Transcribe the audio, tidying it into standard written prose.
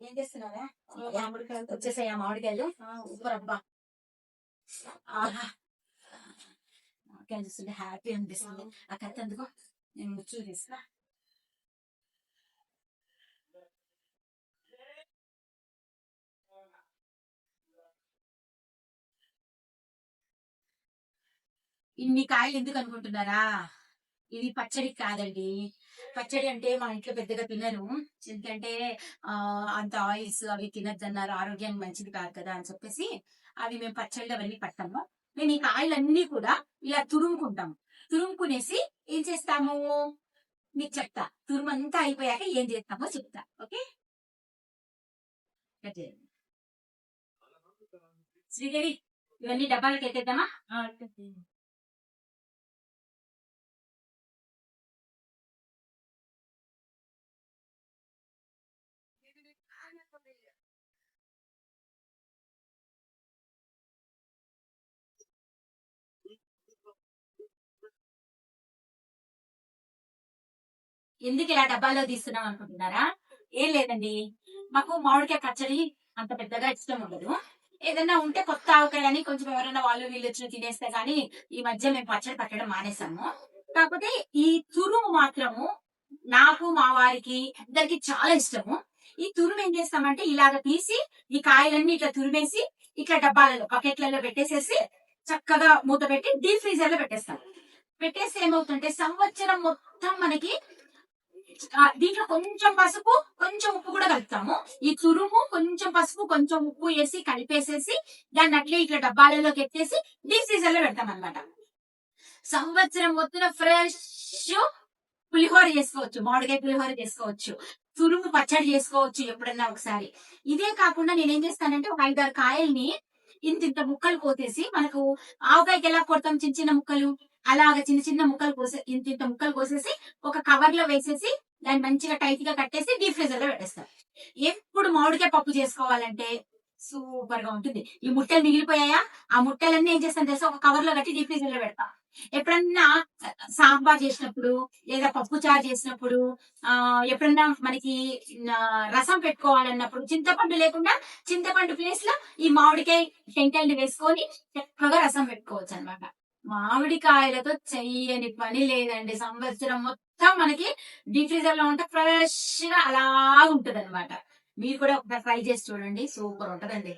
ఏం చేస్తున్నారా? వచ్చేసాయా మామిడికాయలు? సూపర్ అబ్బా. ఆహా, మామిడికాయలు చూస్తుంటే హ్యాపీ అనిపిస్తుంది. ఆ కత్తి అందుకో, నేను ముచ్చు తీసుకురా. ఇన్ని కాయలు ఎందుకు అనుకుంటున్నారా? ఇది పచ్చడి కాదండి. పచ్చడి అంటే మా ఇంట్లో పెద్దగా తినరు. ఎందుకంటే ఆ అంత ఆయిల్స్ అవి తినద్దన్నారు, ఆరోగ్యానికి మంచిది కాదు కదా అని చెప్పేసి అవి మేము పచ్చళ్ళు అవన్నీ పట్టాము. మేము ఈ కాయలన్నీ కూడా ఇలా తురుముకుంటాము. తురుముకునేసి ఏం చేస్తాము మీకు చెప్తా. తురుమంతా అయిపోయాక ఏం చేస్తామో చెప్తా. ఓకే, కట్ చేయండి. శ్రీదేవి, ఇవన్నీ డబ్బాలకి ఎత్తేద్దామా? ఎందుకు ఇలా డబ్బాలో తీస్తున్నాం అనుకుంటున్నారా? ఏం లేదండి, మాకు మామిడికాయ పచ్చడి అంత పెద్దగా ఇష్టం ఉండదు. ఏదన్నా ఉంటే కొత్త ఆవకాయ అని కొంచెం ఎవరైనా వాళ్ళు వీళ్ళు వచ్చి తినేస్తే గానీ ఈ మధ్య మేము పచ్చడి పట్టడం మానేసాము. కాకపోతే ఈ తురుము మాత్రము నాకు మా వారికి అందరికి చాలా ఇష్టము. ఈ తురుము ఏం చేస్తామంటే ఇలాగ తీసి ఈ కాయలన్నీ ఇట్లా తురిమేసి ఇట్లా డబ్బాలలో బకెట్లలో పెట్టేసేసి చక్కగా మూత పెట్టి డీప్ ఫ్రీజర్ లో పెట్టేస్తాం. పెట్టేసి ఏమవుతుంటే సంవత్సరం మొత్తం మనకి దీంట్లో కొంచెం పసుపు కొంచెం ఉప్పు కూడా కలుపుతాము. ఈ తురుము కొంచెం పసుపు కొంచెం ఉప్పు వేసి కలిపేసేసి దాన్ని అట్లే ఇట్లా డబ్బాలలోకి ఎత్తేసి డీప్ ఫ్రీజర్ లో పెడతాం అనమాట. సంవత్సరం మొత్తం ఫ్రెష్ పులిహోర చేసుకోవచ్చు, మామిడికాయ పులిహోర చేసుకోవచ్చు, తురుము పచ్చడి చేసుకోవచ్చు ఎప్పుడన్నా ఒకసారి. ఇదే కాకుండా నేనేం చేస్తానంటే ఒక 5-6 కాయల్ని ఇంత ఇంత ముక్కలు కోసేసి, మనకు ఆవకాయకి ఎలా కొడతాం చిన్న చిన్న ముక్కలు, అలాగ చిన్న చిన్న ముక్కలు కోసే ఇంత ఇంత ముక్కలు కోసేసి ఒక కవర్ లో వేసేసి దాన్ని మంచిగా టైట్ గా కట్టేసి డీప్ ఫ్రీజర్ లో పెట్టేస్తాం. ఎప్పుడు మామిడికాయ పప్పు చేసుకోవాలంటే సూపర్ గా ఉంటుంది. ఈ ముట్టలు మిగిలిపోయాయా, ఆ ముట్టలన్నీ ఏం చేస్తాను తెలుసా, ఒక కవర్ లో కట్టి డీప్ ఫ్రీజర్ లో పెడతా. ఎప్పుడన్నా సాంబార్ చేసినప్పుడు లేదా పప్పు చారు చేసినప్పుడు ఎప్పుడన్నా మనకి రసం పెట్టుకోవాలన్నప్పుడు చింతపండు లేకుండా చింతపండు ప్లేస్ లో ఈ మామిడికాయ టెంకాయలు వేసుకొని చక్కగా రసం పెట్టుకోవచ్చు అనమాట. మామిడికాయలతో చెయ్యని పని లేదండి. సంవత్సరం మొత్తం మనకి డీప్ ఫ్రీజర్ లో ఉంటే ఫ్రెష్ గా అలా ఉంటది అనమాట. మీరు కూడా ఒకసారి ట్రై చేసి చూడండి, సూపర్ ఉంటదండి.